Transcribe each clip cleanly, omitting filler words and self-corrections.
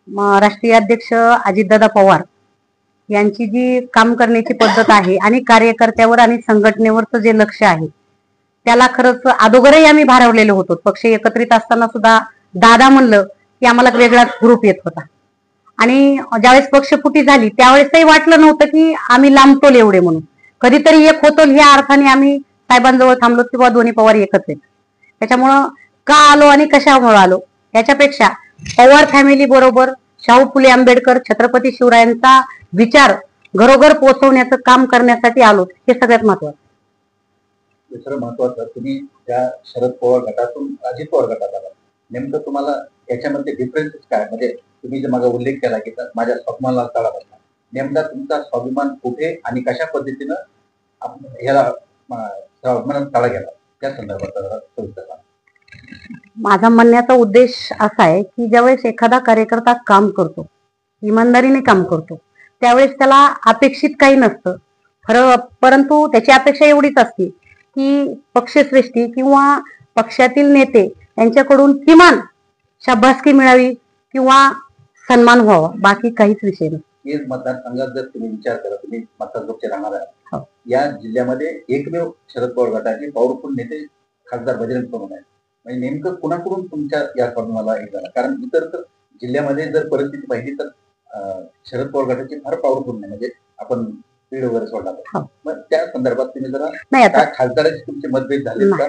राष्ट्रीय अध्यक्ष अजितदादा पवार यांची जी काम करण्याची पद्धत आहे आणि कार्यकर्त्यावर आणि संघटनेवरचं जे लक्ष आहे त्याला खरंच अगोदरही आम्ही भारावलेलो होतो. पक्ष एकत्रित असताना सुद्धा दादा म्हणलं की आम्हाला वेगळाच ग्रुप येत होता आणि ज्यावेळेस पक्षफुटी झाली त्यावेळेसही वाटलं नव्हतं की आम्ही लांबतोल एवढे म्हणून. कधीतरी एक होतो ह्या अर्थाने आम्ही साहेबांजवळ थांबलो किंवा दोन्ही पवार एकच आहेत. त्याच्यामुळं का आलो आणि कशामुळे आलो याच्यापेक्षा पवार फॅमिली बरोबर शाहू फुले आंबेडकर छत्रपती शिवरायांचा विचार घरोघर पोहोचवण्याचं काम करण्यासाठी आलो हे सगळ्यात महत्वाचं. दुसरं महत्वाचं, तुम्ही त्या शरद पवार गटातून अजित पवार गटात आला, नेमकं तुम्हाला याच्यामध्ये डिफरन्सेस काय? म्हणजे तुम्ही जे माझा उल्लेख केला की माझ्या स्वप्नाला तळा बसला, नेमका तुमचा स्वाभिमान कुठे आणि कशा पद्धतीनं ह्याला स्वाभिमानात तळा गेला त्या संदर्भात? माझा म्हणण्याचा उद्देश असा आहे की ज्यावेळेस एखादा कार्यकर्ता काम करतो, इमानदारीने काम करतो, त्यावेळेस त्याला अपेक्षित काही नसतं परंतु त्याची अपेक्षा एवढीच असते की पक्षश्रेष्ठी किंवा पक्षातील नेते यांच्याकडून किमान शाबासकी मिळावी किंवा सन्मान व्हावा, बाकी काहीच विषय नाही. हे मतदारसंघात जर तुम्ही विचार करा, तुम्ही मतदारसंघाचे राहणार आहात, या जिल्ह्यामध्ये एकमेव शरद पवार गटाचे पॉवरफुल नेते खासदार बजरंग सोनवणे आहेत. म्हणजे नेमकं कुणाकडून तुमच्या या स्वाभिमानाला एक झाला? कारण इतर तर जिल्ह्यामध्ये जर परिस्थिती पाहिली तर शरद पवार गटाची फार पॉवरफुल नाही, म्हणजे आपण स्पीड वगैरे सोडला. मग त्या संदर्भात तुम्ही जरा काय खासदाराचे तुमचे मतभेद झाले का?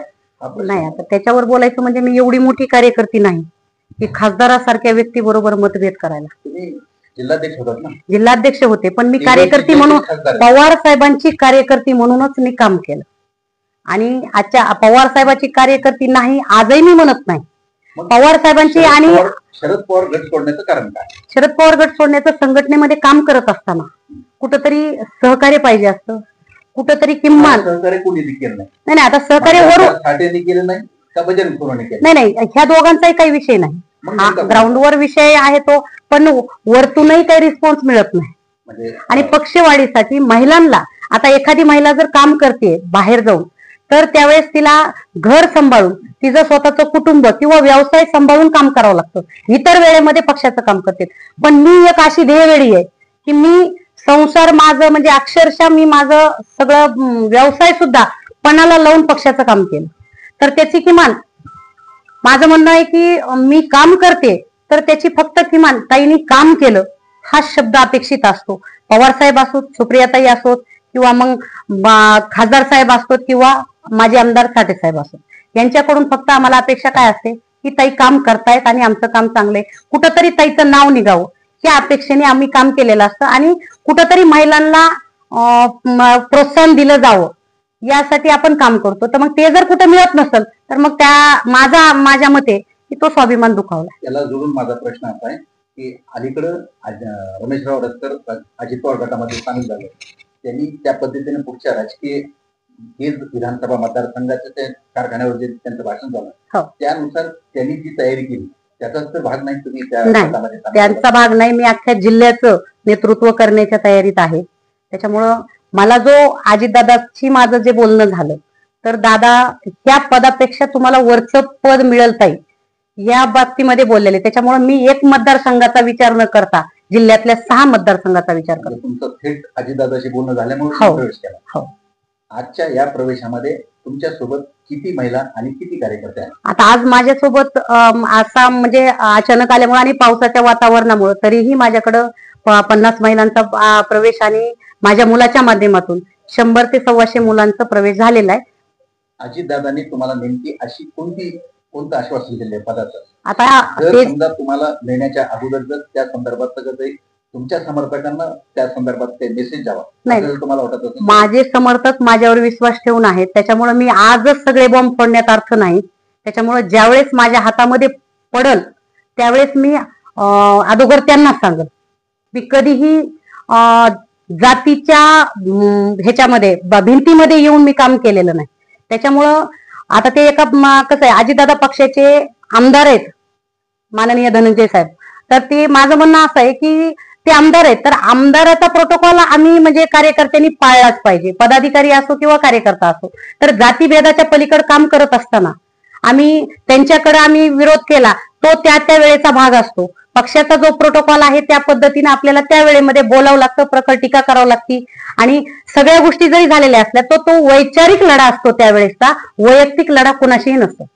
नाही, आता त्याच्यावर बोलायचं म्हणजे मी एवढी मोठी कार्यकर्ती नाही की खासदारासारख्या व्यक्ती बरोबर मतभेद करायला. तुम्ही जिल्हाध्यक्ष होतात ना? जिल्हाध्यक्ष होते, पण मी कार्यकर्ती म्हणून पवार साहेबांची कार्यकर्ती म्हणूनच मी काम केलं आणि आजच्या पवार साहेबांची कार्यकर्ती नाही आजही मी म्हणत नाही. पवार साहेबांची आणि शरद पवार गट सोडण्याचं कारण काय? शरद पवार गट सोडण्याचं संघटनेमध्ये काम करत असताना कुठंतरी सहकार्य पाहिजे असतं, कुठंतरी किमान सहकार्य कोणी केलं नाही. नाही, आता सहकार्य वरून केलं नाही का बजरंग सोनवणे केलं? नाही, ह्या दोघांचाही काही विषय नाही. ग्राउंडवर विषय आहे तो, पण वरतूनही काही रिस्पॉन्स मिळत नाही. आणि पक्षवाढीसाठी महिलांना, आता एखादी महिला जर काम करते बाहेर जाऊन तर त्यावेळेस तिला घर सांभाळून तिचं स्वतःचं कुटुंब किंवा व्यवसाय सांभाळून काम करावं लागतं. इतर वेळेमध्ये पक्षाचं काम करते, पण मी एक अशी ध्येयवेळी आहे की मी संसार माझं म्हणजे अक्षरशः मी माझं सगळं व्यवसाय सुद्धा पणाला लावून पक्षाचं काम केलं. तर त्याची किमान माझं म्हणणं आहे की मी काम करते तर त्याची फक्त किमान ताईंनी काम केलं हा शब्द अपेक्षित असतो. पवार साहेब असोत, सुप्रियाताई असोत किंवा मग खासदार साहेब असोत किंवा माझे आमदार साठे साहेब असोत, यांच्याकडून फक्त आम्हाला अपेक्षा काय असते की ताई काम करतायत आणि आमचं काम चांगलंय, कुठंतरी ताईचं नाव निघावं या अपेक्षेने आम्ही काम केलेलं असतं आणि कुठंतरी महिलांना प्रोत्साहन दिलं जावं यासाठी आपण काम करतो. तर मग ते जर कुठे मिळत नसेल तर मग त्या माझ्या मते की तो स्वाभिमान दुखावला. त्याला जोडून माझा प्रश्न असा आहे की अलीकडं रमेशराव रस्कर अजित पवार गटामध्ये सामील झाले, त्यांनी त्या पद्धतीने पुढच्या राजकीय विधानसभा मतदारसंघाच्या ते कारखान्यावर जे त्यांचं भाषण झालं त्यानुसार त्यांनी जी तयारी केली त्याचाच तर भाग नाही तुम्ही? त्यांचा भाग नाही, मी अख्ख्या जिल्ह्याचं नेतृत्व करण्याच्या तयारीत आहे. त्याच्यामुळं मला जो अजितदादाची माझं जे बोलणं झालं तर दादा त्या पदापेक्षा तुम्हाला वरचं पद मिळेल ताई या बाबतीमध्ये बोललेले. त्याच्यामुळे मी एक मतदारसंघाचा विचार न करता जिल्ह्यातल्या 6 मतदारसंघाचा विचार करतो. तुमचं थेट अजितदादाशी बोलणं झाल्यामुळे प्रवेश केला. आजच्या या प्रवेशामध्ये तुमच्या सोबत किती महिला आणि किती कार्यकर्ते आहेत? आता आज माझ्यासोबत असा म्हणजे अचानक आल्यामुळे आणि पावसाच्या वातावरणामुळे तरीही माझ्याकडं 50 महिलांचा प्रवेश आणि माझ्या मुलाच्या माध्यमातून 100 ते 125 मुलांचा प्रवेश झालेला आहे. अजितदादांनी तुम्हाला नेमकी अशी कोणतं आश्वासन दिले पदाचं? आता समजा तुम्हाला नेण्याच्या अगोदर जर त्या संदर्भात तुमच्या समर्थकांना त्या संदर्भात ते मेसेज द्यावा नाही, तुम्हाला वाटत असेल? माझे समर्थक माझ्यावर विश्वास ठेवून आहेत, त्याच्यामुळे मी आजच सगळे बॉम्ब फोडण्यात अर्थ नाही. त्याच्यामुळे ज्यावेळेस माझ्या हातामध्ये पडल त्यावेळेस मी अगोदर त्यांना सांगेल. मी कधीही जातीच्या ह्याच्यामध्ये भिंतीमध्ये येऊन मी काम केलेलं नाही. त्याच्यामुळं आता ते एका कसं आहे, अजितदादा पक्षाचे आमदार आहेत माननीय धनंजय साहेब, तर ते माझं म्हणणं असं आहे की ते आमदार आहेत तर आमदाराचा प्रोटोकॉल आम्ही म्हणजे कार्यकर्त्यांनी पाळलाच पाहिजे, पदाधिकारी असो किंवा कार्यकर्ता असो. तर जातीभेदाच्या पलीकडे काम करत असताना आम्ही त्यांच्याकडे आम्ही विरोध केला तो त्या वेळेचा भाग असतो. पक्षाचा जो प्रोटोकॉल आहे त्या पद्धतीने आपल्याला त्या वेळेमध्ये बोलावं लागतं, प्रखर टीका करावं लागती. आणि सगळ्या गोष्टी जरी झालेल्या असल्या तो वैचारिक लढा असतो त्यावेळेसचा, वैयक्तिक लढा कुणाशीही नसतो.